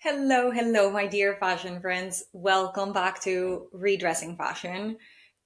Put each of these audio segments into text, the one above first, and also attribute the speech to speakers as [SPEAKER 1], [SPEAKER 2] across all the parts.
[SPEAKER 1] Hello, my dear fashion friends. Welcome back to Redressing Fashion.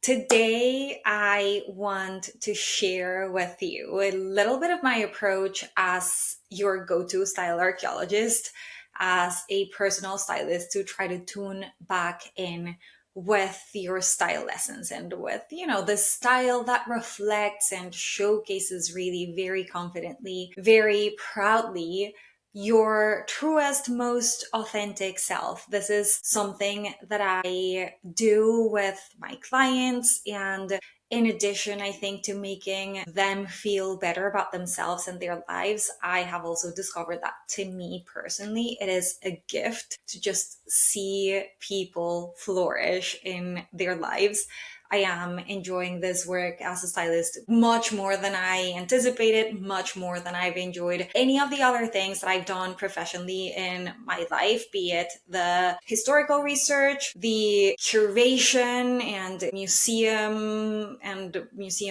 [SPEAKER 1] Today, I want to share with you a little bit of my approach as your go to style archaeologist, as a personal stylist to try to tune back in with your style lessons and with, the style that reflects and showcases really very confidently, very proudly your truest, most authentic self. This is something that I do with my clients. And in addition, I think to making them feel better about themselves and their lives, I have also discovered that to me personally, it is a gift to just see people flourish in their lives. I am enjoying this work as a stylist much more than I anticipated, much more than I've enjoyed any of the other things that I've done professionally in my life, be it the historical research, the curation and museum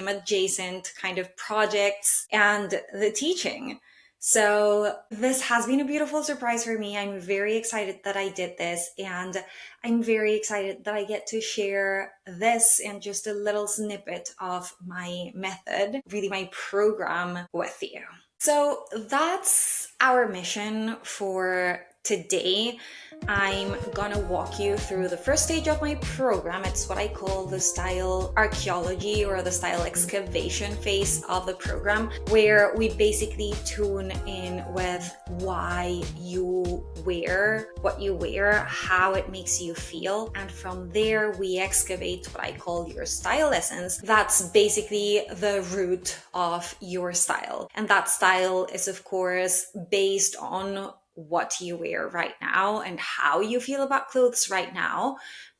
[SPEAKER 1] adjacent kind of projects, and the teaching. So this has been a beautiful surprise for me. I'm very excited that I did this, and I'm very excited that I get to share this and just a little snippet of my method, really my program with you. So that's our mission for today. I'm gonna walk you through the first stage of my program. It's what I call the style archaeology or the style excavation phase of the program, where we basically tune in with why you wear what you wear, how it makes you feel. And from there, we excavate what I call your style essence. That's basically the root of your style. And that style is, of course, based on what you wear right now and how you feel about clothes right now,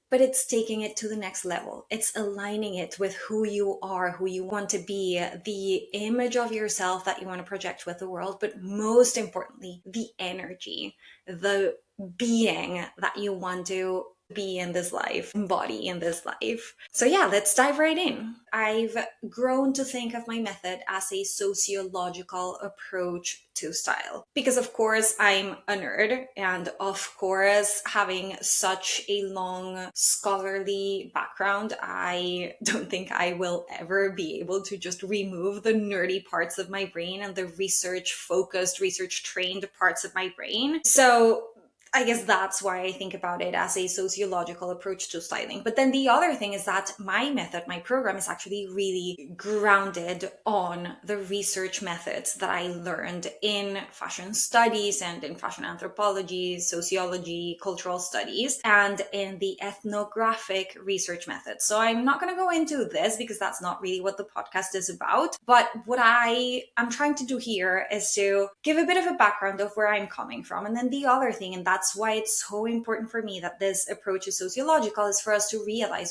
[SPEAKER 1] but it's taking it to the next level. It's aligning it with who you are, who you want to be, the image of yourself that you want to project with the world, but most importantly, the energy, the being that you want to be in this life, embody in this life. So yeah, let's dive right in. I've grown to think of my method as a sociological approach to style. Because of course I'm a nerd, and of course having such a long scholarly background, I don't think I will ever be able to just remove the nerdy parts of my brain and the research focused, research trained parts of my brain. So I guess that's why I think about it as a sociological approach to styling. But then the other thing is that my method, my program is actually really grounded on the research methods that I learned in fashion studies and in fashion anthropology, sociology, cultural studies, and in the ethnographic research methods. So I'm not going to go into this because that's not really what the podcast is about. But what I am trying to do here is to give a bit of a background of where I'm coming from. And then the other thing, and that's why it's so important for me that this approach is sociological, is for us to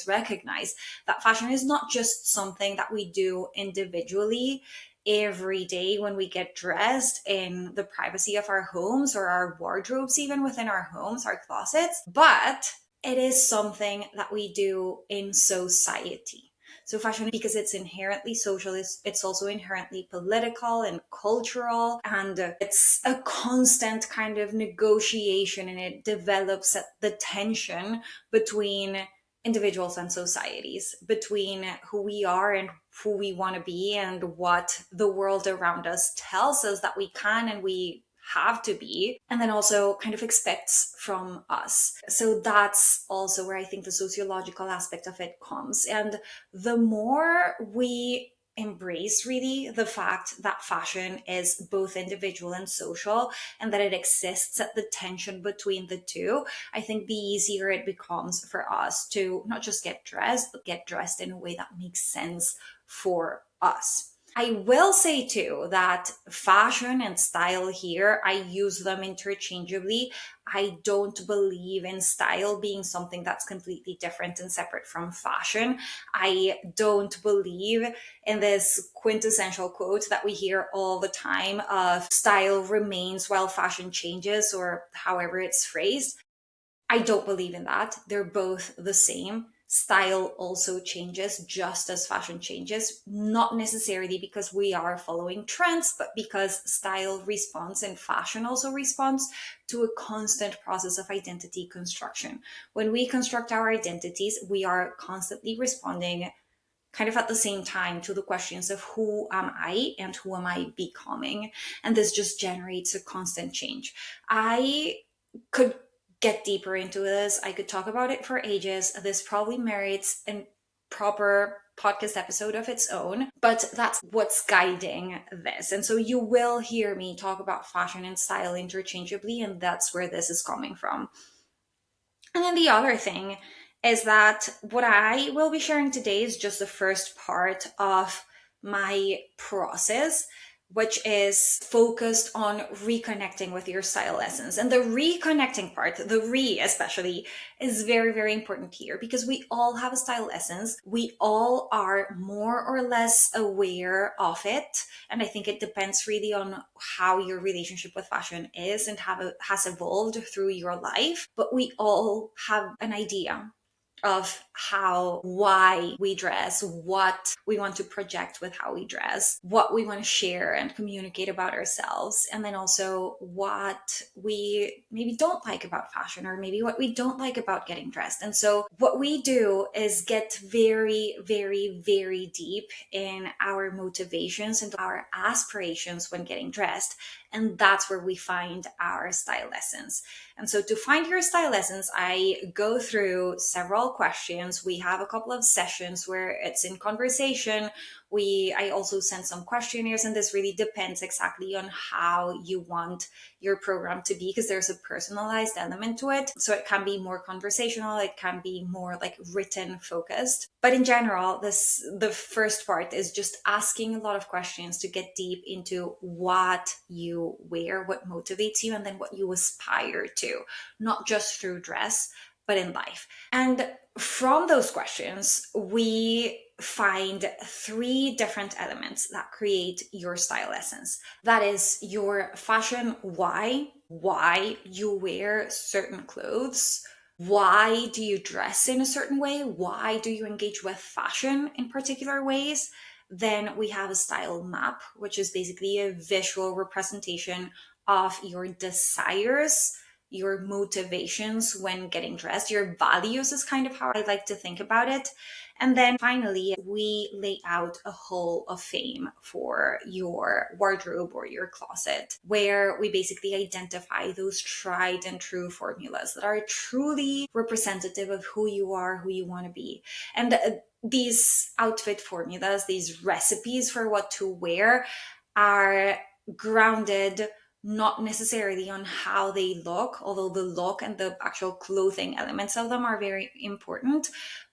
[SPEAKER 1] recognize that fashion is not just something that we do individually every day when we get dressed in the privacy of our homes or our wardrobes, even within our homes, our closets, but it is something that we do in society. So fashion, because it's inherently socialist, it's also inherently political and cultural, and it's a constant kind of negotiation, and it develops the tension between individuals and societies, between who we are and who we want to be, and what the world around us tells us that we can and we have to be, and then also kind of expects from us. So that's also where I think the sociological aspect of it comes. And the more we embrace really the fact that fashion is both individual and social, and that it exists at the tension between the two, I think the easier it becomes for us to not just get dressed, but get dressed in a way that makes sense for us. I will say too that fashion and style here, I use them interchangeably. I don't believe in style being something that's completely different and separate from fashion. I don't believe in this quintessential quote that we hear all the time of style remains while fashion changes, or however it's phrased. I don't believe in that. They're both the same. style also changes just as fashion changes, not necessarily because we are following trends, but because style responds and fashion also responds to a constant process of identity construction. When we construct our identities, we are constantly responding kind of at the same time to the questions of who am I and who am I becoming? And this just generates a constant change. I could get deeper into this. I could talk about it for ages. This probably merits a proper podcast episode of its own, but that's what's guiding this. And so you will hear me talk about fashion and style interchangeably, and that's where this is coming from. And then the other thing is that what I will be sharing today is just the first part of my process, which is focused on reconnecting with your style essence. And the reconnecting part, the re especially, is very, very important here because we all have a style essence. We all are more or less aware of it. And I think it depends really on how your relationship with fashion is and how it has evolved through your life. But we all have an idea of why we dress, what we want to project with how we dress, what we want to share and communicate about ourselves, and then also what we maybe don't like about fashion or maybe what we don't like about getting dressed. And so what we do is get very, very, very deep in our motivations and our aspirations when getting dressed. And that's where we find our style essence. And so to find your style essence, I go through several questions. We have a couple of sessions where it's in conversation. I also send some questionnaires, and this really depends exactly on how you want your program to be, because there's a personalized element to it. So it can be more conversational, it can be more like written focused. But in general, the first part is just asking a lot of questions to get deep into what you wear, what motivates you, and then what you aspire to, not just through dress, but in life. And from those questions, we find three different elements that create your style essence. That is your fashion why you wear certain clothes, why do you dress in a certain way, why do you engage with fashion in particular ways. Then we have a style map, which is basically a visual representation of your desires, your motivations when getting dressed, your values is kind of how I like to think about it. And then finally, we lay out a hall of fame for your wardrobe or your closet, where we basically identify those tried and true formulas that are truly representative of who you are, who you want to be. And these outfit formulas, these recipes for what to wear, are grounded not necessarily on how they look, although the look and the actual clothing elements of them are very important,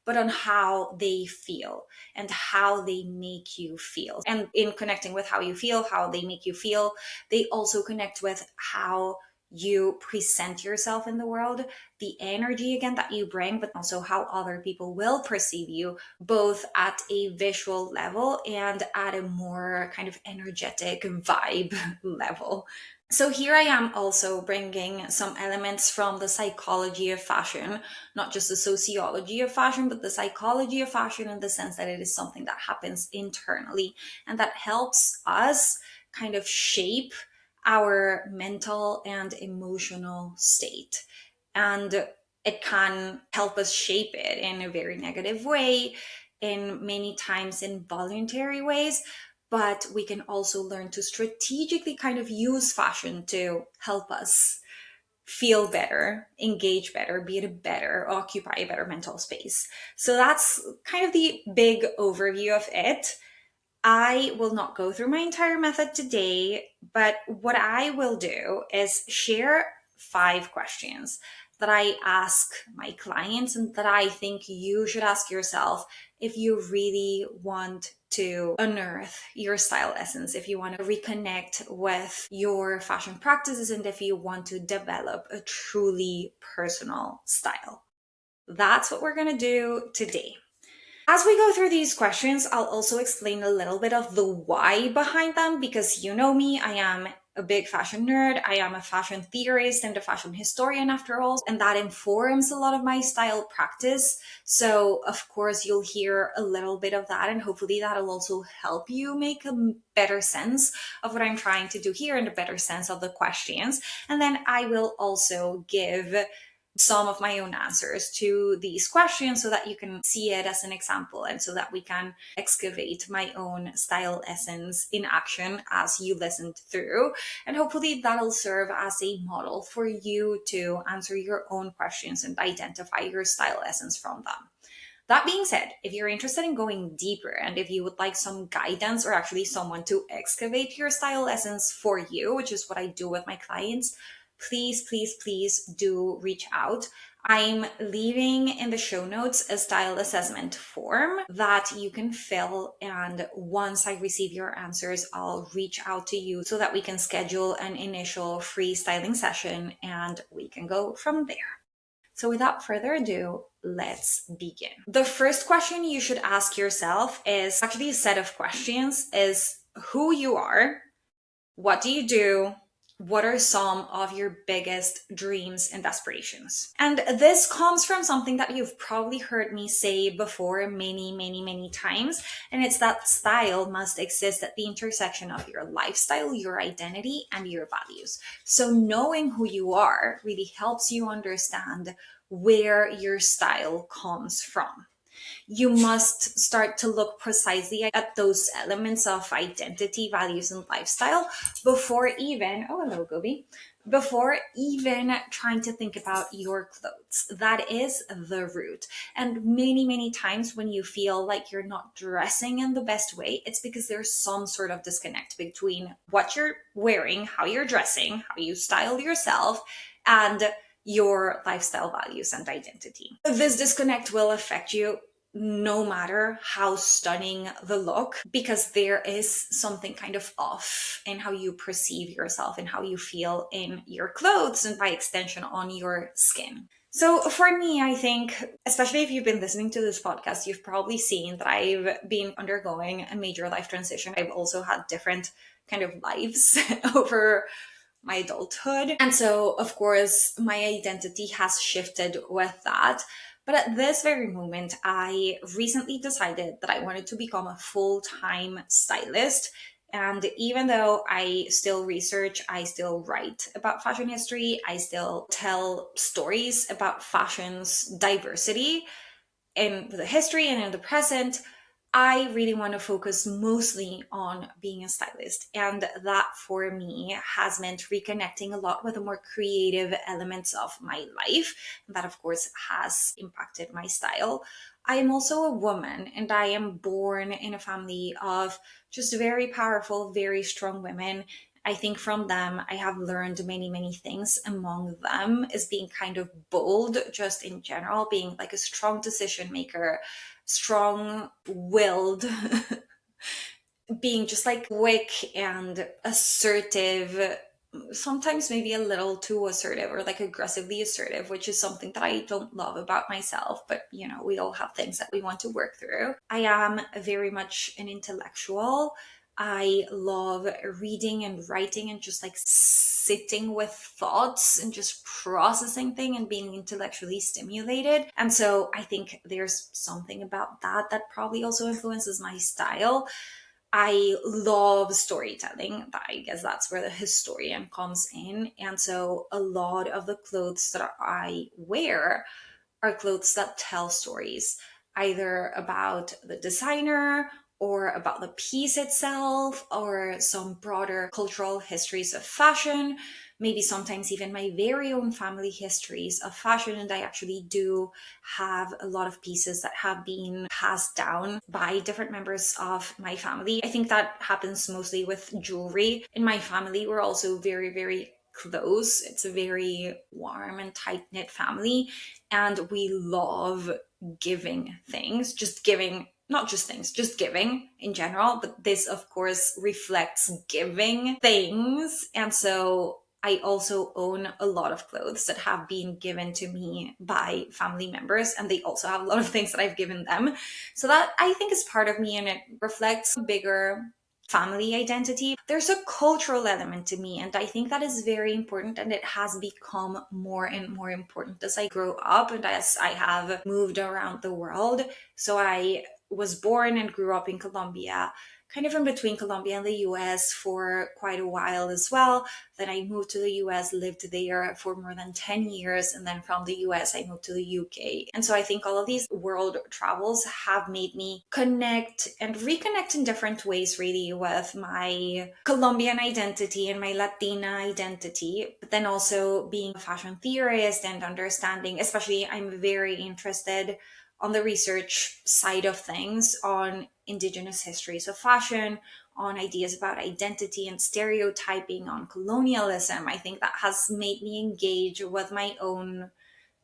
[SPEAKER 1] but on how they feel and how they make you feel. And in connecting with how you feel, how they make you feel, they also connect with how you present yourself in the world, the energy again that you bring, but also how other people will perceive you, both at a visual level and at a more kind of energetic vibe level. So here I am also bringing some elements from the psychology of fashion, not just the sociology of fashion, but the psychology of fashion, in the sense that it is something that happens internally and that helps us kind of shape our mental and emotional state. And it can help us shape it in a very negative way, in many times involuntary ways, but we can also learn to strategically kind of use fashion to help us feel better, engage better, be at a better, occupy a better mental space. So that's kind of the big overview of it. I will not go through my entire method today, but what I will do is share 5 questions that I ask my clients and that I think you should ask yourself if you really want to unearth your style essence, if you want to reconnect with your fashion practices, and if you want to develop a truly personal style. That's what we're going to do today. As we go through these questions, I'll also explain a little bit of the why behind them, because you know me, I am a big fashion nerd. I am a fashion theorist and a fashion historian after all, and that informs a lot of my style practice. So, of course, you'll hear a little bit of that, and hopefully, that'll also help you make a better sense of what I'm trying to do here and a better sense of the questions. And then I will also give some of my own answers to these questions so that you can see it as an example and so that we can excavate my own style essence in action as you listened through. And hopefully that'll serve as a model for you to answer your own questions and identify your style essence from them. That being said, if you're interested in going deeper and if you would like some guidance or actually someone to excavate your style essence for you, which is what I do with my clients, please, please, please do reach out. I'm leaving in the show notes a style assessment form that you can fill. And once I receive your answers, I'll reach out to you so that we can schedule an initial free styling session and we can go from there. So without further ado, let's begin. The first question you should ask yourself is actually a set of questions is who you are, what do you do, what are some of your biggest dreams and aspirations? And this comes from something that you've probably heard me say before many, many, many times. And it's that style must exist at the intersection of your lifestyle, your identity, and your values. So knowing who you are really helps you understand where your style comes from. You must start to look precisely at those elements of identity, values, and lifestyle before even, oh, hello, Gobi, before even trying to think about your clothes. That is the root. And many, many times when you feel like you're not dressing in the best way, it's because there's some sort of disconnect between what you're wearing, how you're dressing, how you style yourself, and your lifestyle values and identity. This disconnect will affect you no matter how stunning the look, because there is something kind of off in how you perceive yourself and how you feel in your clothes and by extension on your skin. So for me, I think, especially if you've been listening to this podcast, you've probably seen that I've been undergoing a major life transition. I've also had different kind of lives over my adulthood. And so, of course, my identity has shifted with that. But at this very moment, I recently decided that I wanted to become a full-time stylist. And even though I still research, I still write about fashion history, I still tell stories about fashion's diversity in the history and in the present, I really want to focus mostly on being a stylist. And that for me has meant reconnecting a lot with the more creative elements of my life. And that, of course, has impacted my style. I am also a woman and I am born in a family of just very powerful, very strong women. I think from them, I have learned many, many things. Among them is being kind of bold, just in general, being like a strong decision maker, strong willed, being just like quick and assertive, sometimes maybe a little too assertive or like aggressively assertive, which is something that I don't love about myself. But you know, we all have things that we want to work through. I am very much an intellectual. I love reading and writing and just like sitting with thoughts and just processing things and being intellectually stimulated. And so I think there's something about that that probably also influences my style. I love storytelling. I guess that's where the historian comes in. And so a lot of the clothes that I wear are clothes that tell stories, either about the designer or about the piece itself or some broader cultural histories of fashion, maybe sometimes even my very own family histories of fashion. And I actually do have a lot of pieces that have been passed down by different members of my family. I think that happens mostly with jewelry. In my family, we're also very, very close. It's a very warm and tight knit family, and we love giving things, just giving, not just things, just giving in general. But this, of course, reflects giving things. And so I also own a lot of clothes that have been given to me by family members, and they also have a lot of things that I've given them. So that I think is part of me, and it reflects a bigger family identity. There's a cultural element to me, and I think that is very important, and it has become more and more important as I grow up and as I have moved around the world. So I was born and grew up in Colombia, kind of in between Colombia and the US for quite a while as well. Then I moved to the US, lived there for more than 10 years. And then from the US, I moved to the UK. And so I think all of these world travels have made me connect and reconnect in different ways, really, with my Colombian identity and my Latina identity. But then also being a fashion theorist and understanding, especially, I'm very interested on the research side of things on indigenous histories of fashion, on ideas about identity and stereotyping, on colonialism. I think that has made me engage with my own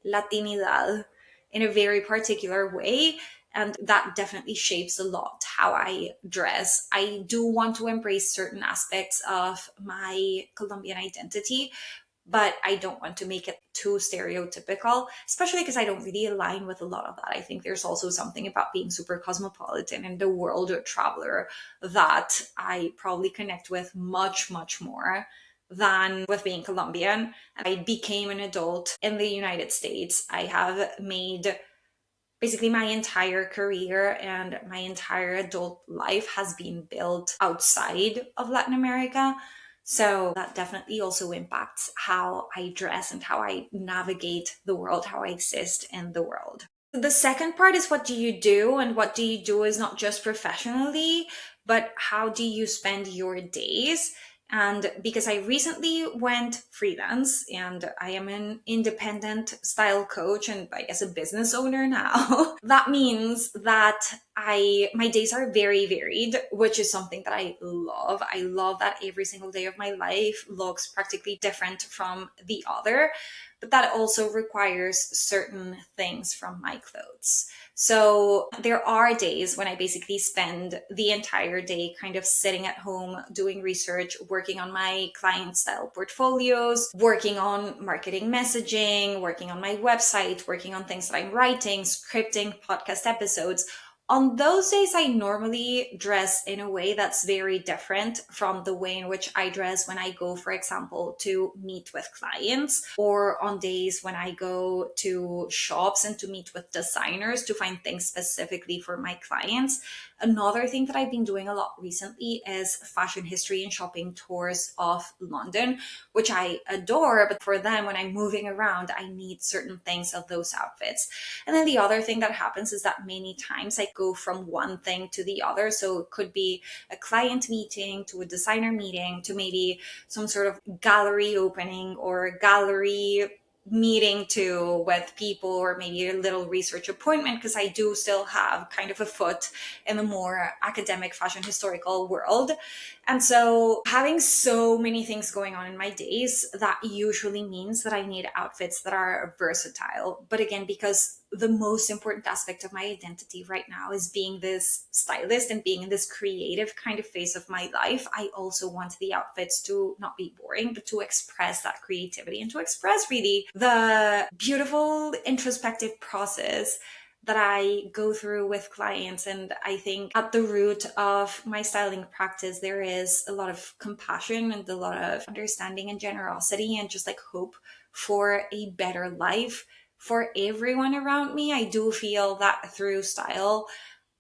[SPEAKER 1] Latinidad in a very particular way. And that definitely shapes a lot how I dress. I do want to embrace certain aspects of my Colombian identity, but I don't want to make it too stereotypical, especially because I don't really align with a lot of that. I think there's also something about being super cosmopolitan and the world traveler that I probably connect with much, much more than with being Colombian. I became an adult in the United States. I have made basically my entire career and my entire adult life has been built outside of Latin America. So that definitely also impacts how I dress and how I navigate the world, how I exist in the world. The second part is, what do you do? And what do you do is not just professionally, but how do you spend your days? And because I recently went freelance and I am an independent style coach and I guess a business owner now, that means that my days are very varied, which is something that I love. I love that every single day of my life looks practically different from the other, but that also requires certain things from my clothes. So there are days when I basically spend the entire day kind of sitting at home doing research, working on my client style portfolios, working on marketing messaging, working on my website, working on things that I'm writing, scripting podcast episodes. On those days, I normally dress in a way that's very different from the way in which I dress when I go, for example, to meet with clients, or on days when I go to shops and to meet with designers to find things specifically for my clients. Another thing that I've been doing a lot recently is fashion history and shopping tours of London, which I adore. But for them, when I'm moving around, I need certain things of those outfits. And then the other thing that happens is that many times I go from one thing to the other. So it could be a client meeting to a designer meeting to maybe some sort of gallery opening or gallery meeting to with people, or maybe a little research appointment, because I do still have kind of a foot in the more academic fashion historical world. And so having so many things going on in my days, that usually means that I need outfits that are versatile. But again, because the most important aspect of my identity right now is being this stylist and being in this creative kind of phase of my life, I also want the outfits to not be boring, but to express that creativity and to express really the beautiful introspective process that I go through with clients. And I think at the root of my styling practice, there is a lot of compassion and a lot of understanding and generosity and just like hope for a better life for everyone around me. I do feel that through style,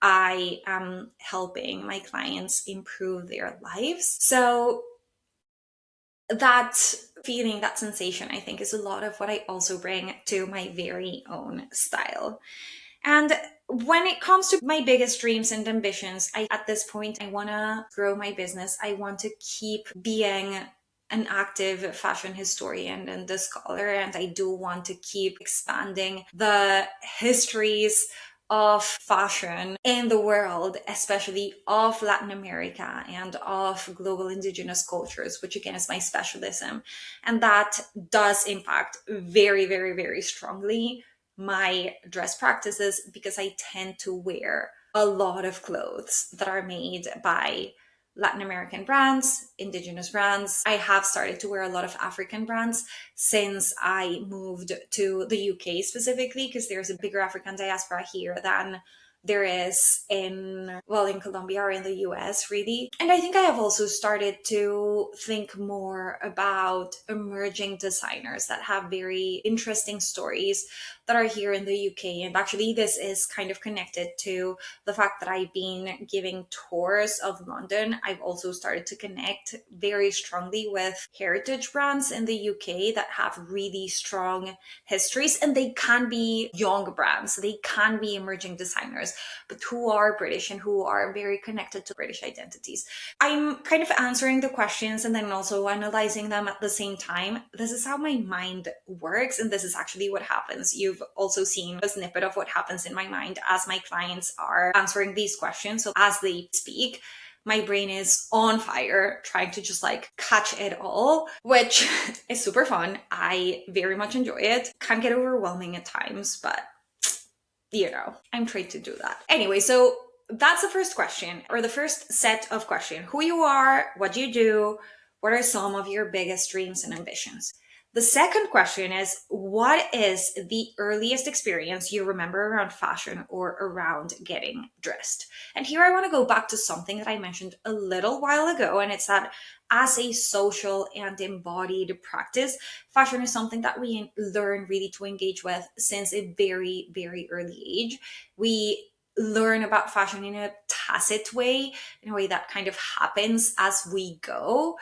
[SPEAKER 1] I am helping my clients improve their lives. So that feeling, that sensation, I think is a lot of what I also bring to my very own style. And when it comes to my biggest dreams and ambitions, at this point, I want to grow my business. I want to keep being an active fashion historian and a scholar, and I do want to keep expanding the histories of fashion in the world, especially of Latin America and of global indigenous cultures, which again is my specialism. And that does impact very, very, very strongly my dress practices, because I tend to wear a lot of clothes that are made by Latin American brands, indigenous brands. I have started to wear a lot of African brands since I moved to the UK specifically, because there's a bigger African diaspora here than there is in, well, in Colombia or in the US, really. And I think I have also started to think more about emerging designers that have very interesting stories that are here in the UK. And actually, this is kind of connected to the fact that I've been giving tours of London. I've also started to connect very strongly with heritage brands in the UK that have really strong histories, and they can be young brands, they can be emerging designers, but who are British and who are very connected to British identities. I'm kind of answering the questions and then also analyzing them at the same time. This is how my mind works, and this is actually what happens. You've also seen a snippet of what happens in my mind as my clients are answering these questions. So as they speak, my brain is on fire trying to just like catch it all, which is super fun. I very much enjoy it. Can get overwhelming at times, but you know, I'm trained to do that. Anyway, so that's the first question, or the first set of questions. Who you are, what you do, what are some of your biggest dreams and ambitions? The second question is, what is the earliest experience you remember around fashion or around getting dressed? And here I want to go back to something that I mentioned a little while ago, and it's that as a social and embodied practice, fashion is something that we learn really to engage with since a very, very early age. We learn about fashion in a tacit way, in a way that kind of happens as we go.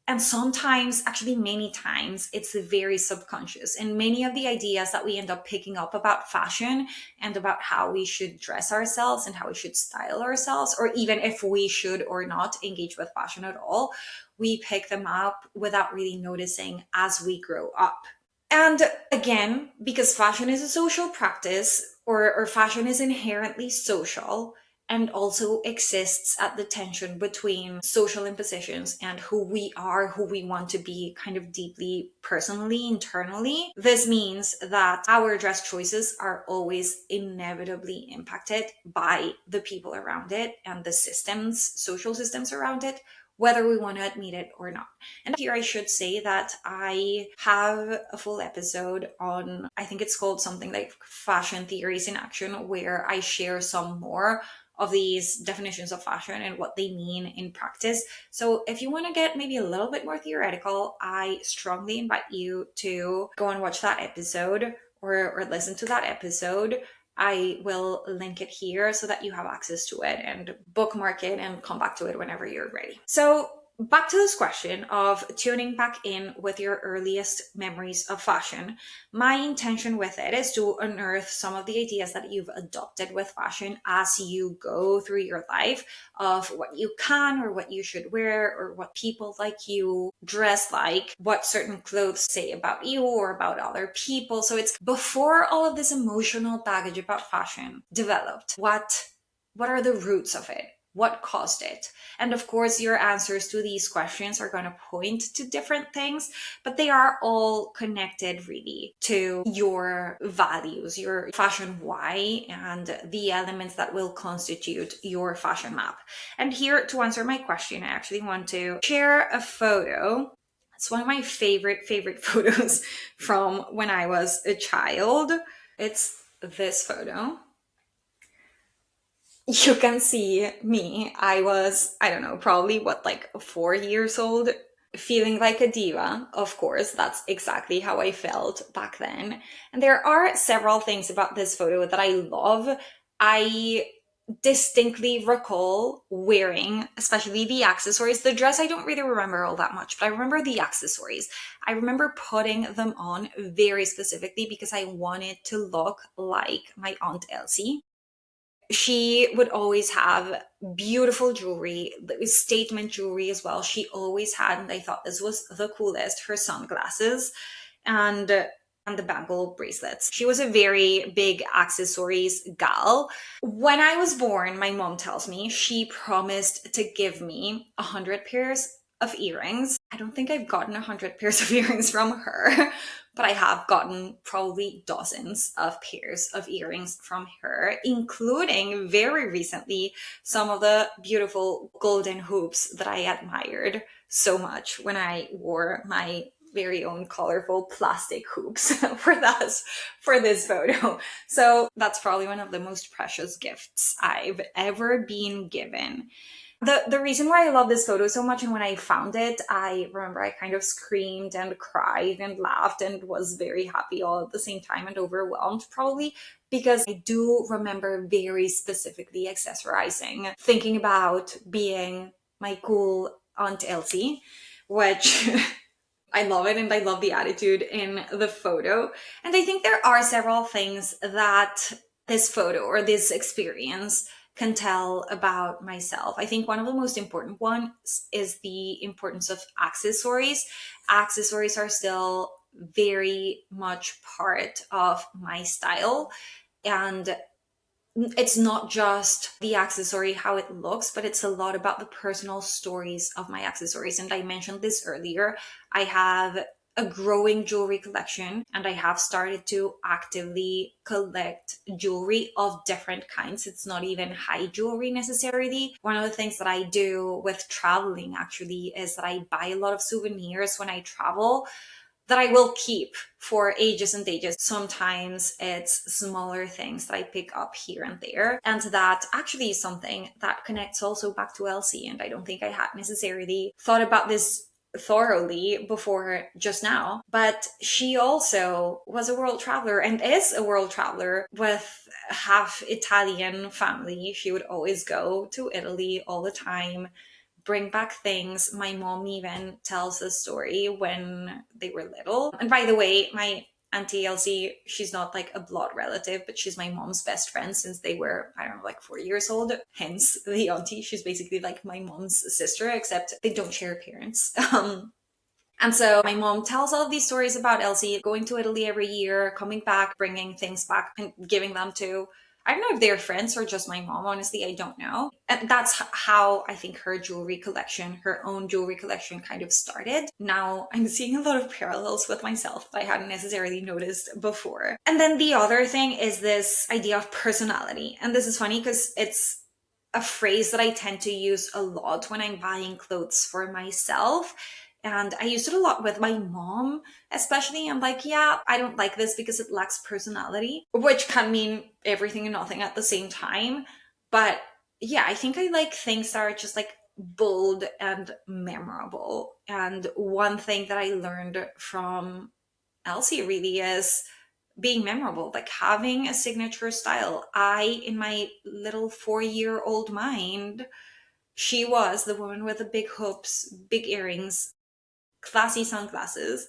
[SPEAKER 1] And sometimes, actually many times, it's very subconscious. And many of the ideas that we end up picking up about fashion and about how we should dress ourselves and how we should style ourselves, or even if we should or not engage with fashion at all, we pick them up without really noticing as we grow up. And again, because fashion is a social practice, or fashion is inherently social, and also exists at the tension between social impositions and who we are, who we want to be, kind of deeply, personally, internally. This means that our dress choices are always inevitably impacted by the people around it and the systems, social systems around it, whether we want to admit it or not. And here I should say that I have a full episode on, I think it's called something like Fashion Theories in Action, where I share some more of these definitions of fashion and what they mean in practice. So if you want to get maybe a little bit more theoretical, I strongly invite you to go and watch that episode, or listen to that episode. I will link it here so that you have access to it and bookmark it and come back to it whenever you're ready. So back to this question of tuning back in with your earliest memories of fashion. My intention with it is to unearth some of the ideas that you've adopted with fashion as you go through your life, of what you can or what you should wear, or what people like you dress like, what certain clothes say about you or about other people. So it's before all of this emotional baggage about fashion developed. What are the roots of it? What caused it? And of course, your answers to these questions are going to point to different things, but they are all connected really to your values, your fashion why, and the elements that will constitute your fashion map. And here, to answer my question, I actually want to share a photo. It's one of my favorite photos from when I was a child. It's this photo. You can see me. I was, I don't know, probably like 4 years old, feeling like a diva. Of course, that's exactly how I felt back then. And there are several things about this photo that I love. I distinctly recall wearing, especially the accessories. The dress, I don't really remember all that much, but I remember the accessories. I remember putting them on very specifically because I wanted to look like my Aunt Elsie. She would always have beautiful jewelry, statement jewelry as well. She always had, and I thought this was the coolest, her sunglasses and the bangle bracelets. She was a very big accessories gal. When I was born, my mom tells me she promised to give me 100 pairs of earrings. I don't think I've gotten 100 pairs of earrings from her, but I have gotten probably dozens of pairs of earrings from her, including very recently some of the beautiful golden hoops that I admired so much when I wore my very own colorful plastic hoops for this photo. So that's probably one of the most precious gifts I've ever been given. The reason why I love this photo so much, and when I found it, I remember I kind of screamed and cried and laughed and was very happy all at the same time, and overwhelmed probably, because I do remember very specifically accessorizing, thinking about being my cool Aunt Elsie, which I love it, and I love the attitude in the photo. And I think there are several things that this photo or this experience can tell about myself. I think one of the most important ones is the importance of accessories. Accessories are still very much part of my style. And it's not just the accessory, how it looks, but it's a lot about the personal stories of my accessories. And I mentioned this earlier. I have a growing jewelry collection, and I have started to actively collect jewelry of different kinds. It's not even high jewelry necessarily. One of the things that I do with traveling actually is that I buy a lot of souvenirs when I travel that I will keep for ages and ages. Sometimes it's smaller things that I pick up here and there. And that actually is something that connects also back to Elsie. And I don't think I had necessarily thought about this thoroughly before just now, but she also was a world traveler and is a world traveler with half Italian family. She would always go to Italy all the time, bring back things. My mom even tells a story when they were little. And by the way, my Auntie Elsie, she's not like a blood relative, but she's my mom's best friend since they were, I don't know, like 4 years old. Hence the auntie. She's basically like my mom's sister, except they don't share parents. And so my mom tells all of these stories about Elsie going to Italy every year, coming back, bringing things back and giving them to, I don't know if they're friends or just my mom, honestly, I don't know. And that's how I think her jewelry collection, her own jewelry collection kind of started. Now I'm seeing a lot of parallels with myself that I hadn't necessarily noticed before. And then the other thing is this idea of personality. And this is funny because it's a phrase that I tend to use a lot when I'm buying clothes for myself. And I used it a lot with my mom, especially. I'm like, yeah, I don't like this because it lacks personality, which can mean everything and nothing at the same time. But yeah, I think I like things that are just like bold and memorable. And one thing that I learned from Elsie really is being memorable, like having a signature style. In my little 4-year-old mind, she was the woman with the big hoops, big earrings, classy sunglasses.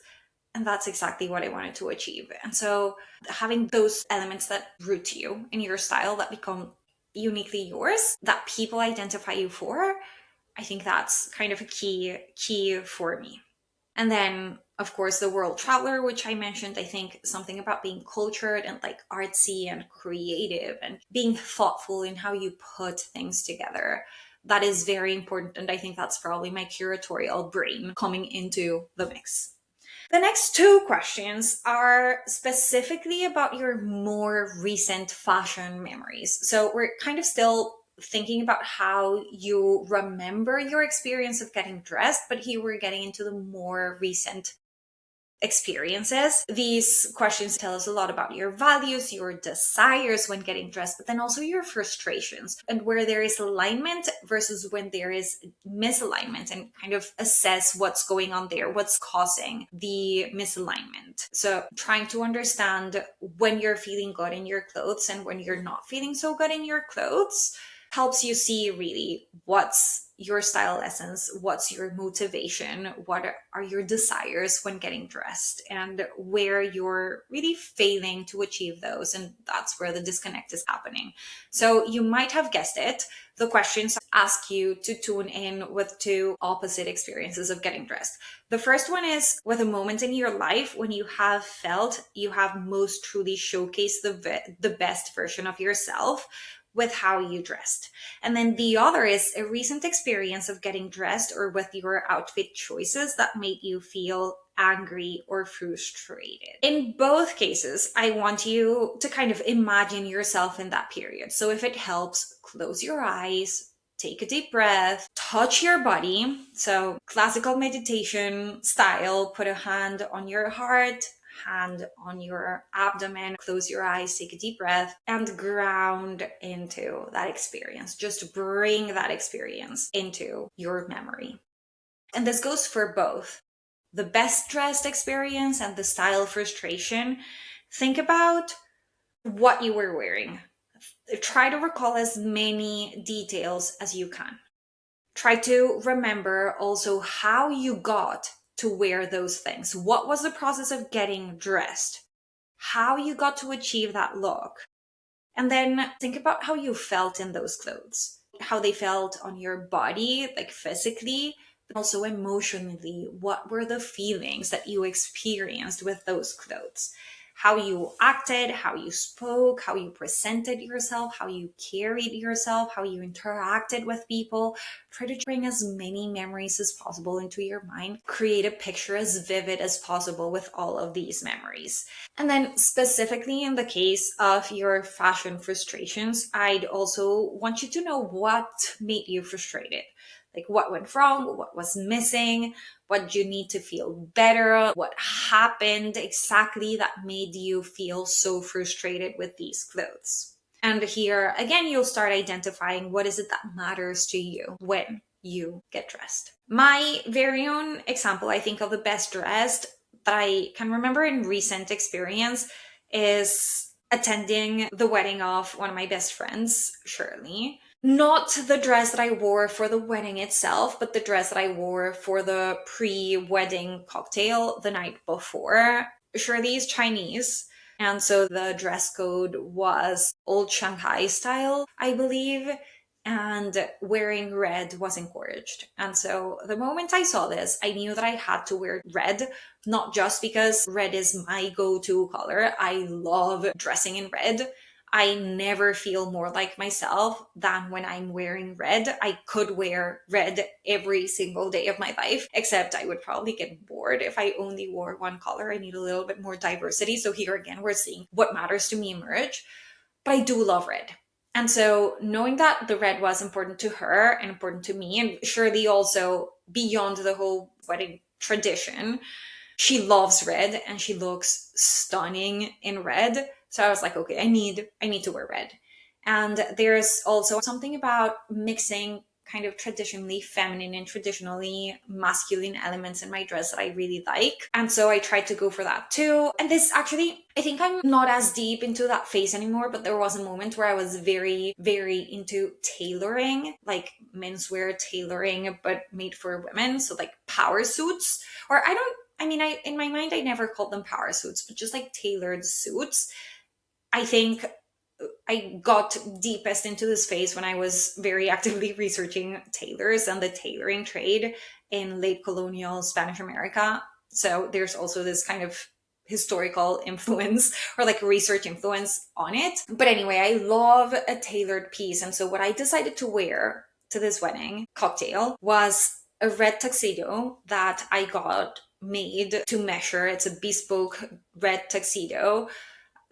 [SPEAKER 1] And that's exactly what I wanted to achieve. And so having those elements that root you in your style, that become uniquely yours, that people identify you for, I think that's kind of a key for me. And then, of course, the world traveler, which I mentioned. I think something about being cultured and like artsy and creative and being thoughtful in how you put things together. That is very important. And I think that's probably my curatorial brain coming into the mix. The next two questions are specifically about your more recent fashion memories. So we're kind of still thinking about how you remember your experience of getting dressed, but here we're getting into the more recent experiences. These questions tell us a lot about your values, your desires when getting dressed, but then also your frustrations and where there is alignment versus when there is misalignment, and kind of assess what's going on there, what's causing the misalignment. So trying to understand when you're feeling good in your clothes and when you're not feeling so good in your clothes helps you see really what's your style essence, what's your motivation, what are your desires when getting dressed, and where you're really failing to achieve those. And that's where the disconnect is happening. So you might have guessed it. The questions ask you to tune in with two opposite experiences of getting dressed. The first one is with a moment in your life when you have felt you have most truly showcased the best version of yourself with how you dressed. And then the other is a recent experience of getting dressed or with your outfit choices that made you feel angry or frustrated. In both cases, I want you to kind of imagine yourself in that period. So if it helps, close your eyes, take a deep breath, touch your body. So classical meditation style, put a hand on your heart, hand on your abdomen, close your eyes, take a deep breath, and ground into that experience. Just bring that experience into your memory. And this goes for both the best dressed experience and the style frustration. Think about what you were wearing. Try to recall as many details as you can. Try to remember also how you got to wear those things. What was the process of getting dressed? How you got to achieve that look? And then think about how you felt in those clothes, how they felt on your body, like physically, but also emotionally. What were the feelings that you experienced with those clothes? How you acted, how you spoke, how you presented yourself, how you carried yourself, how you interacted with people. Try to bring as many memories as possible into your mind. Create a picture as vivid as possible with all of these memories. And then specifically in the case of your fashion frustrations, I'd also want you to know what made you frustrated. Like what went wrong, what was missing, what you need to feel better, what happened exactly that made you feel so frustrated with these clothes. And here again, you'll start identifying what is it that matters to you when you get dressed. My very own example, I think, of the best dressed that I can remember in recent experience is attending the wedding of one of my best friends, Shirley. Not the dress that I wore for the wedding itself, but the dress that I wore for the pre-wedding cocktail the night before. Shirley is Chinese, and so the dress code was old Shanghai style, I believe, and wearing red was encouraged. And so the moment I saw this, I knew that I had to wear red, not just because red is my go-to color. I love dressing in red. I never feel more like myself than when I'm wearing red. I could wear red every single day of my life, except I would probably get bored if I only wore one color. I need a little bit more diversity. So here again, we're seeing what matters to me emerge. But I do love red. And so knowing that the red was important to her and important to me, and Shirley also beyond the whole wedding tradition, she loves red and she looks stunning in red. So I was like, okay, I need to wear red. And there's also something about mixing kind of traditionally feminine and traditionally masculine elements in my dress that I really like. And so I tried to go for that too. And this actually, I think I'm not as deep into that phase anymore, but there was a moment where I was very, very into tailoring, like menswear tailoring, but made for women. So like power suits, or I in my mind, I never called them power suits, but just like tailored suits. I think I got deepest into this phase when I was very actively researching tailors and the tailoring trade in late colonial Spanish America. So there's also this kind of historical influence or like research influence on it. But anyway, I love a tailored piece. And so what I decided to wear to this wedding cocktail was a red tuxedo that I got made to measure. It's a bespoke red tuxedo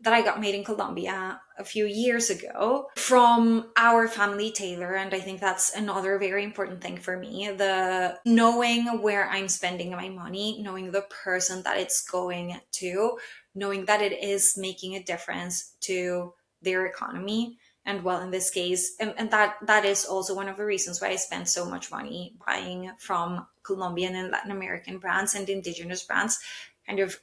[SPEAKER 1] that I got made in Colombia a few years ago from our family tailor. And I think that's another very important thing for me. The knowing where I'm spending my money, knowing the person that it's going to, knowing that it is making a difference to their economy. And well, in this case, and that is also one of the reasons why I spend so much money buying from Colombian and Latin American brands and indigenous brands, kind of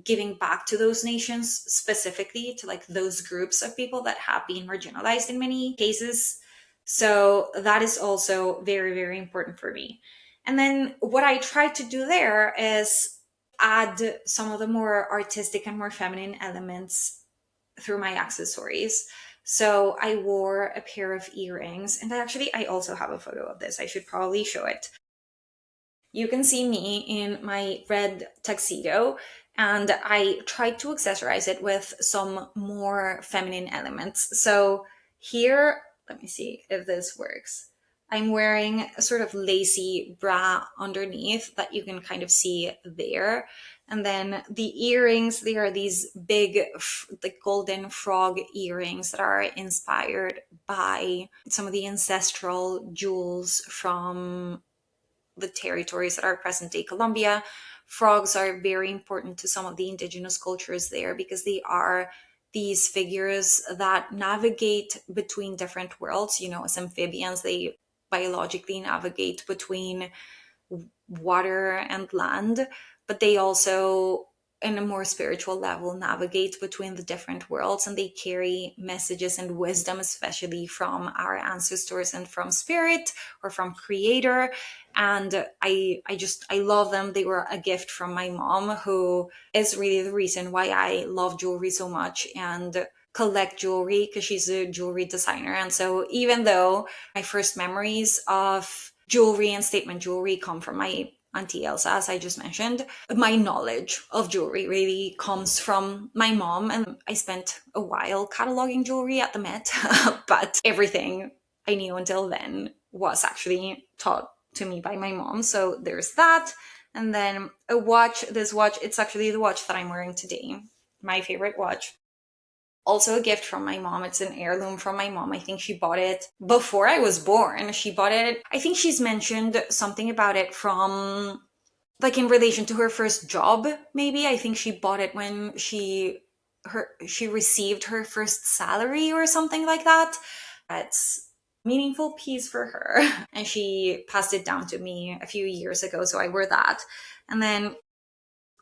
[SPEAKER 1] giving back to those nations, specifically to like those groups of people that have been marginalized in many cases. So that is also very, very important for me. And then what I try to do there is add some of the more artistic and more feminine elements through my accessories. So I wore a pair of earrings, and I also have a photo of this. I should probably show it. You can see me in my red tuxedo, and I tried to accessorize it with some more feminine elements. So here, let me see if this works. I'm wearing a sort of lacy bra underneath that you can kind of see there. And then the earrings, they are these big, like golden frog earrings that are inspired buy some of the ancestral jewels from the territories that are present day Colombia. Frogs are very important to some of the indigenous cultures there because they are these figures that navigate between different worlds. You know, as amphibians, they biologically navigate between water and land, but they also, in a more spiritual level, navigate between the different worlds, and they carry messages and wisdom, especially from our ancestors and from spirit or from creator. And I love them. They were a gift from my mom, who is really the reason why I love jewelry so much and collect jewelry, because she's a jewelry designer. And so even though my first memories of jewelry and statement jewelry come from my Auntie Elsa, as I just mentioned, my knowledge of jewelry really comes from my mom. And I spent a while cataloging jewelry at the Met, but everything I knew until then was actually taught to me by my mom. So there's that. And then a watch, this watch, it's actually the watch that I'm wearing today, my favorite watch. Also a gift from my mom. It's an heirloom from my mom. I think she bought it before I was born. She bought it. I think she's mentioned something about it from, like, in relation to her first job, maybe. I think she bought it when she received her first salary or something like that. It's a meaningful piece for her. And she passed it down to me a few years ago, so I wear that. And then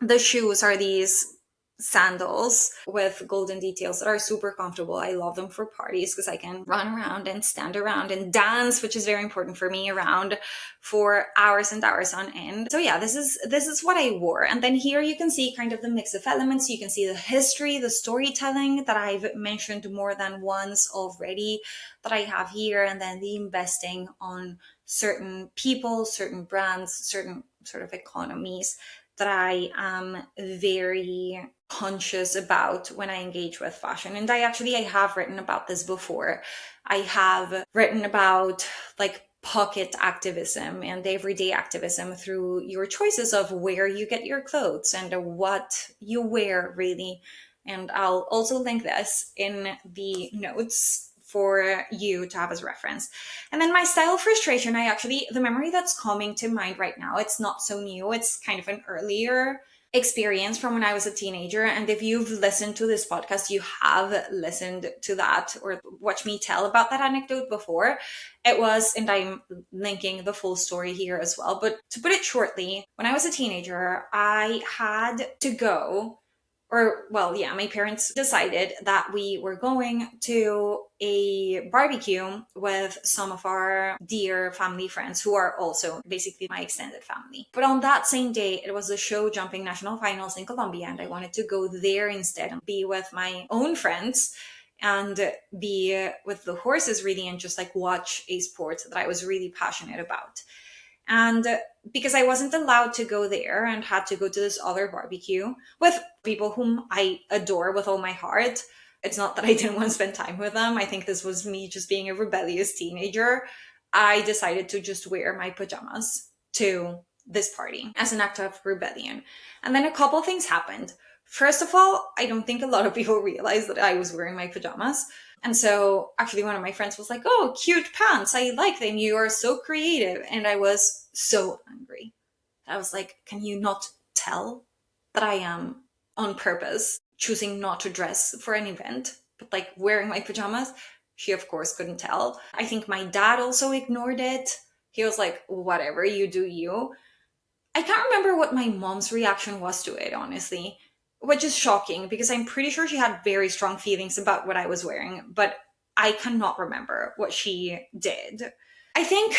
[SPEAKER 1] the shoes are these sandals with golden details that are super comfortable. I love them for parties because I can run around and stand around and dance, which is very important for me, around for hours and hours on end. So yeah, this is what I wore. And then here you can see kind of the mix of elements. You can see the history, the storytelling that I've mentioned more than once already that I have here, and then the investing on certain people, certain brands, certain sort of economies that I am very conscious about when I engage with fashion. And I have written about this before. I have written about like pocket activism and everyday activism through your choices of where you get your clothes and what you wear, really. And I'll also link this in the notes for you to have as reference. And then my style frustration, the memory that's coming to mind right now, it's not so new. It's kind of an earlier experience from when I was a teenager. And if you've listened to this podcast, you have listened to that or watched me tell about that anecdote before. It was, and I'm linking the full story here as well. But to put it shortly, when I was a teenager, I had to go, my parents decided that we were going to a barbecue with some of our dear family friends who are also basically my extended family. But on that same day, it was the show jumping national finals in Colombia, and I wanted to go there instead and be with my own friends and be with the horses, really, and just like watch a sport that I was really passionate about. And because I wasn't allowed to go there and had to go to this other barbecue with people whom I adore with all my heart, it's not that I didn't want to spend time with them. I think this was me just being a rebellious teenager. I decided to just wear my pajamas to this party as an act of rebellion. And then a couple things happened. First of all, I don't think a lot of people realized that I was wearing my pajamas. And so actually one of my friends was like, "Oh, cute pants. I like them. You are so creative." And I was so angry. I was like, "Can you not tell that I am on purpose choosing not to dress for an event, but like wearing my pajamas?" She of course couldn't tell. I think my dad also ignored it. He was like, "Whatever, you do you." I can't remember what my mom's reaction was to it, honestly, which is shocking because I'm pretty sure she had very strong feelings about what I was wearing, but I cannot remember what she did. I think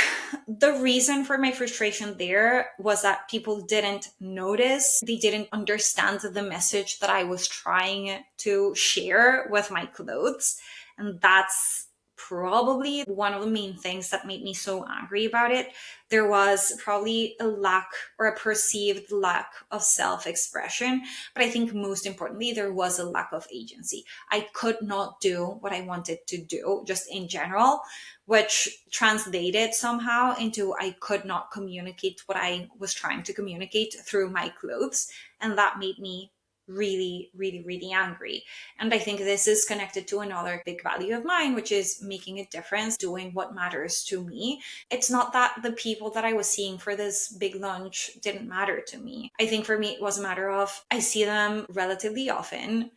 [SPEAKER 1] the reason for my frustration there was that people didn't notice, they didn't understand the message that I was trying to share with my clothes. And that's probably one of the main things that made me so angry about it. There was probably a lack or a perceived lack of self-expression, but I think most importantly, there was a lack of agency. I could not do what I wanted to do just in general, which translated somehow into I could not communicate what I was trying to communicate through my clothes. And that made me really, really, really angry. And I think this is connected to another big value of mine, which is making a difference, doing what matters to me. It's not that the people that I was seeing for this big lunch didn't matter to me. I think for me, it was a matter of I see them relatively often.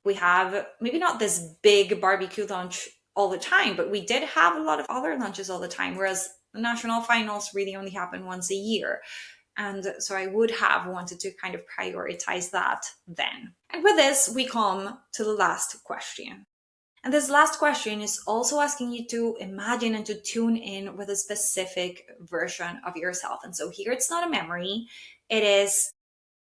[SPEAKER 1] We have maybe not this big barbecue lunch all the time, but we did have a lot of other lunches all the time, whereas the national finals really only happen once a year. And so I would have wanted to kind of prioritize that then. And with this, we come to the last question. And this last question is also asking you to imagine and to tune in with a specific version of yourself. And so here it's not a memory, it is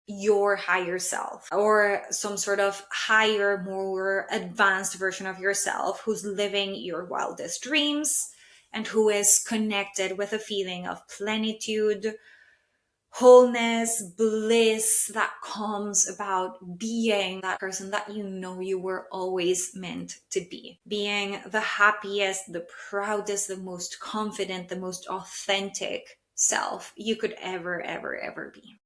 [SPEAKER 1] your higher self or some sort of higher, more advanced version of yourself who's living your wildest dreams and who is connected with a feeling of plenitude, wholeness, bliss that comes about being that person that you know you were always meant to be. Being the happiest, the proudest, the most confident, the most authentic self you could ever be.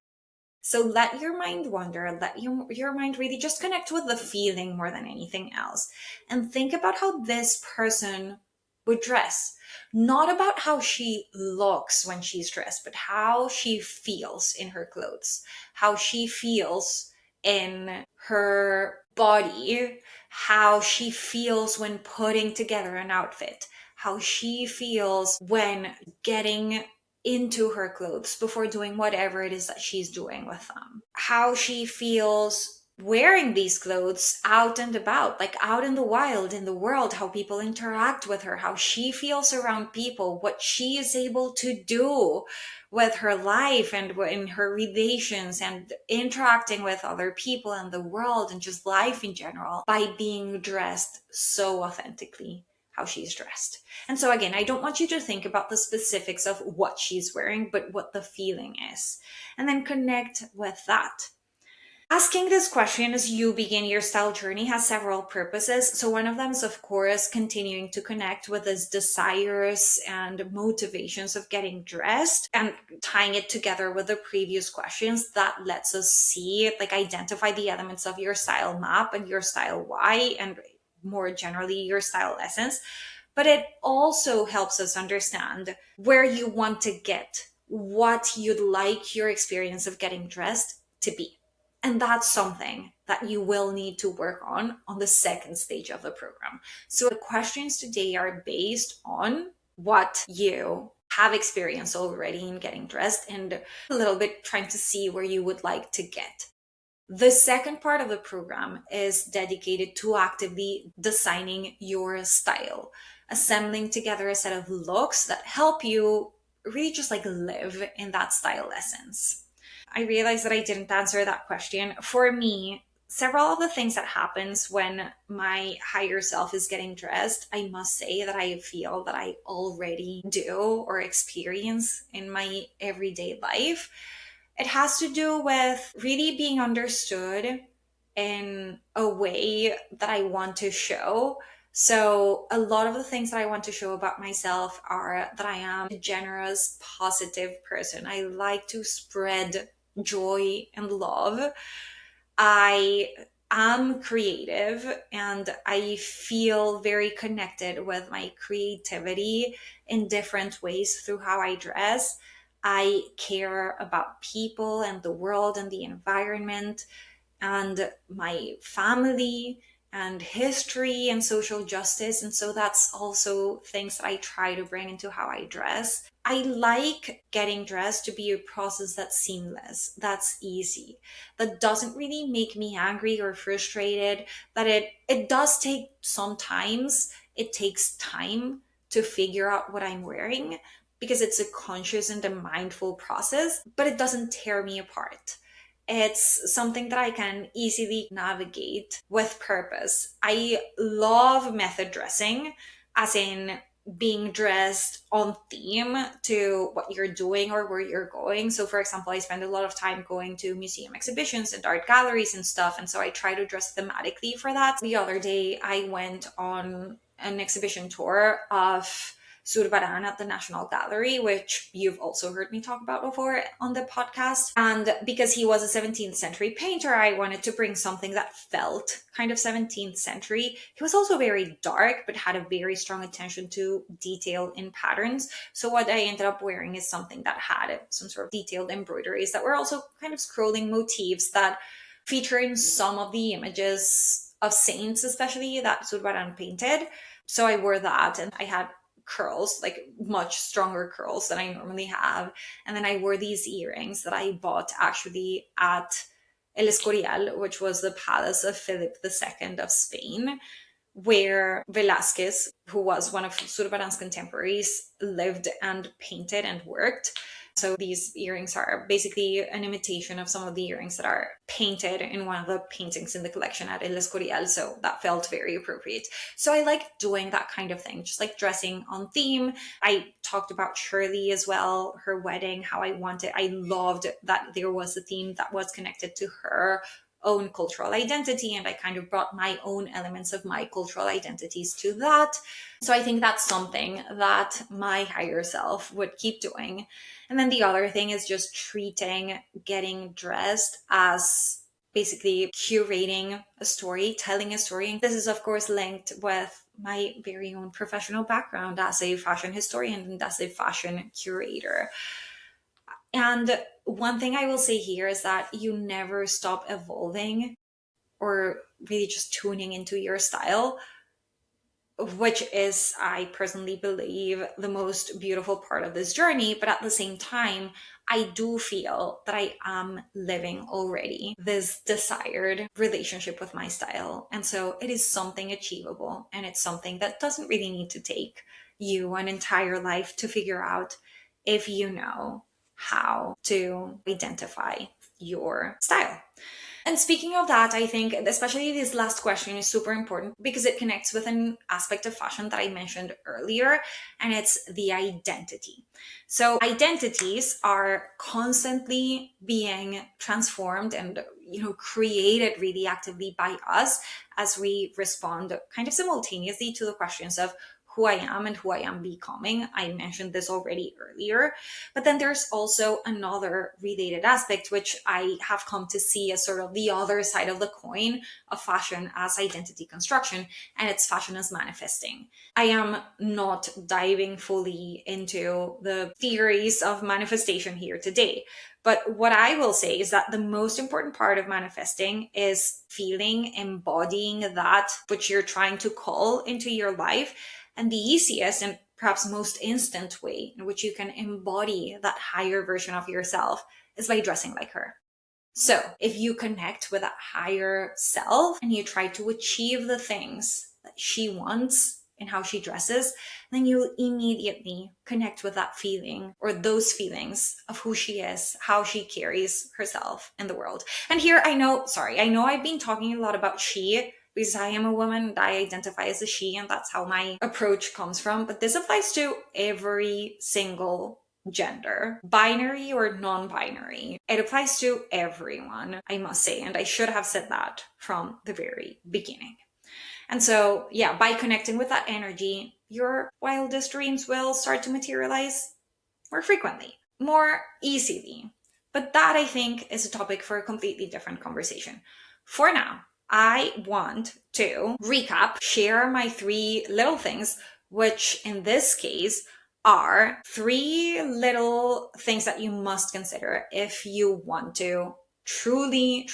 [SPEAKER 1] So let your mind wander, let your mind really just connect with the feeling more than anything else. And think about how this person would dress. Not about how she looks when she's dressed, but how she feels in her clothes, how she feels in her body, how she feels when putting together an outfit, how she feels when getting into her clothes before doing whatever it is that she's doing with them. How she feels wearing these clothes out and about, like out in the wild, in the world, how people interact with her, how she feels around people, what she is able to do with her life and in her relations and interacting with other people and the world and just life in general by being dressed so authentically how she's dressed. And so again, I don't want you to think about the specifics of what she's wearing, but what the feeling is. And then connect with that. Asking this question as you begin your style journey has several purposes. So one of them is, of course, continuing to connect with these desires and motivations of getting dressed and tying it together with the previous questions. That lets us see, like, identify the elements of your style map and your style why, and more generally, your style essence. But it also helps us understand where you want to get, what you'd like your experience of getting dressed to be. And that's something that you will need to work on the second stage of the program. So the questions today are based on what you have experienced already in getting dressed and a little bit trying to see where you would like to get. The second part of the program is dedicated to actively designing your style, assembling together a set of looks that help you really just like live in that style essence. I realized that I didn't answer that question. For me, several of the things that happens when my higher self is getting dressed, I must say that I feel that I already do or experience in my everyday life. It has to do with really being understood in a way that I want to show. So, a lot of the things that I want to show about myself are that I am a generous, positive person. I like to spread joy and love. I am creative and I feel very connected with my creativity in different ways through how I dress. I care about people and the world and the environment and my family and history and social justice. And so that's also things that I try to bring into how I dress. I like getting dressed to be a process that's seamless, that's easy, that doesn't really make me angry or frustrated, that it does take sometimes, it takes time to figure out what I'm wearing because it's a conscious and a mindful process, but it doesn't tear me apart. It's something that I can easily navigate with purpose. I love method dressing, as in being dressed on theme to what you're doing or where you're going. So, for example, I spend a lot of time going to museum exhibitions and art galleries and stuff. And so I try to dress thematically for that. The other day, I went on an exhibition tour of Zurbarán at the National Gallery, which you've also heard me talk about before on the podcast. And because he was a 17th century painter, I wanted to bring something that felt kind of 17th century. He was also very dark, but had a very strong attention to detail in patterns. So what I ended up wearing is something that had some sort of detailed embroideries that were also kind of scrolling motifs that feature in some of the images of saints, especially that Zurbarán painted. So I wore that, and I had curls, like much stronger curls than I normally have. And then I wore these earrings that I bought actually at El Escorial, which was the palace of Philip II of Spain, where Velázquez, who was one of Zurbarán's contemporaries, lived and painted and worked. So these earrings are basically an imitation of some of the earrings that are painted in one of the paintings in the collection at El Escorial. So that felt very appropriate. So I like doing that kind of thing, just like dressing on theme. I talked about Shirley as well, her wedding, how I loved that there was a theme that was connected to her own cultural identity, and I kind of brought my own elements of my cultural identities to that. So I think that's something that my higher self would keep doing. And then the other thing is just treating getting dressed as basically curating a story, telling a story. And this is of course linked with my very own professional background as a fashion historian and as a fashion curator. And one thing I will say here is that you never stop evolving or really just tuning into your style, which is, I personally believe, the most beautiful part of this journey. But at the same time, I do feel that I am living already this desired relationship with my style. And so it is something achievable, and it's something that doesn't really need to take you an entire life to figure out if you know how to identify your style. And speaking of that, I think especially this last question is super important because it connects with an aspect of fashion that I mentioned earlier, and it's the identity. So identities are constantly being transformed and created really actively by us as we respond kind of simultaneously to the questions of who I am and who I am becoming. I mentioned this already earlier. But then there's also another related aspect, which I have come to see as sort of the other side of the coin of fashion as identity construction, and it's fashion as manifesting. I am not diving fully into the theories of manifestation here today. But what I will say is that the most important part of manifesting is feeling, embodying that which you're trying to call into your life. And the easiest and perhaps most instant way in which you can embody that higher version of yourself is by dressing like her. So if you connect with that higher self and you try to achieve the things that she wants in how she dresses, then you immediately connect with that feeling or those feelings of who she is, how she carries herself in the world. And here I know I've been talking a lot about she, because I am a woman and I identify as a she, and that's how my approach comes from. But this applies to every single gender, binary or non-binary. It applies to everyone, I must say, and I should have said that from the very beginning. And so, yeah, by connecting with that energy, your wildest dreams will start to materialize more frequently, more easily. But that, I think, is a topic for a completely different conversation. For now, I want to recap, share my 3 little things, which in this case are 3 little things that you must consider if you want to truly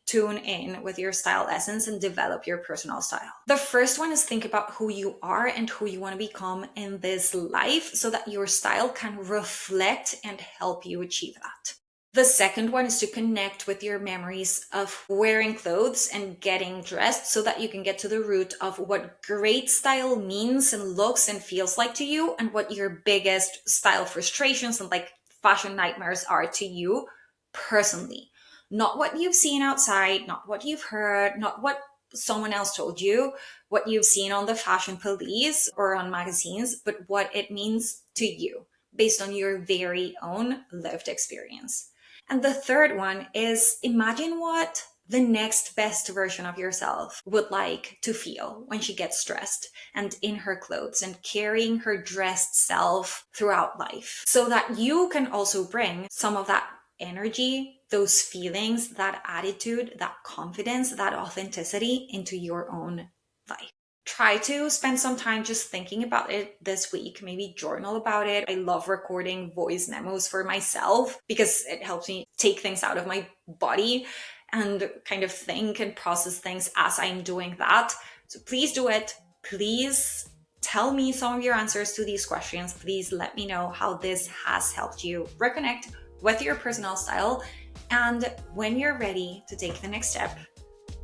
[SPEAKER 1] tune in with your style essence and develop your personal style. The first one is think about who you are and who you want to become in this life so that your style can reflect and help you achieve that. The second one is to connect with your memories of wearing clothes and getting dressed so that you can get to the root of what great style means and looks and feels like to you, and what your biggest style frustrations and like fashion nightmares are to you personally. Not what you've seen outside, not what you've heard, not what someone else told you, what you've seen on the fashion police or on magazines, but what it means to you based on your very own lived experience. And the third one is imagine what the next best version of yourself would like to feel when she gets dressed and in her clothes and carrying her dressed self throughout life, so that you can also bring some of that energy, those feelings, that attitude, that confidence, that authenticity into your own life. Try to spend some time just thinking about it this week. Maybe journal about it. I love recording voice memos for myself because it helps me take things out of my body and kind of think and process things as I'm doing that. So please do it. Please tell me some of your answers to these questions. Please let me know how this has helped you reconnect with your personal style. And when you're ready to take the next step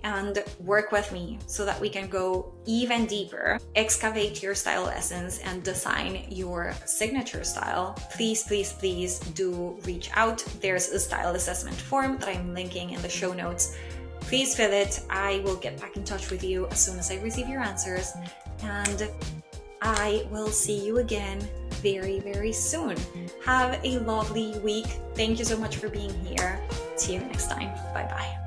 [SPEAKER 1] and work with me so that we can go even deeper, excavate your style essence and design your signature style, please, please, please do reach out. There's a style assessment form that I'm linking in the show notes. Please fill it. I will get back in touch with you as soon as I receive your answers. And I will see you again very, very soon. Have a lovely week. Thank you so much for being here. See you next time. Bye-bye.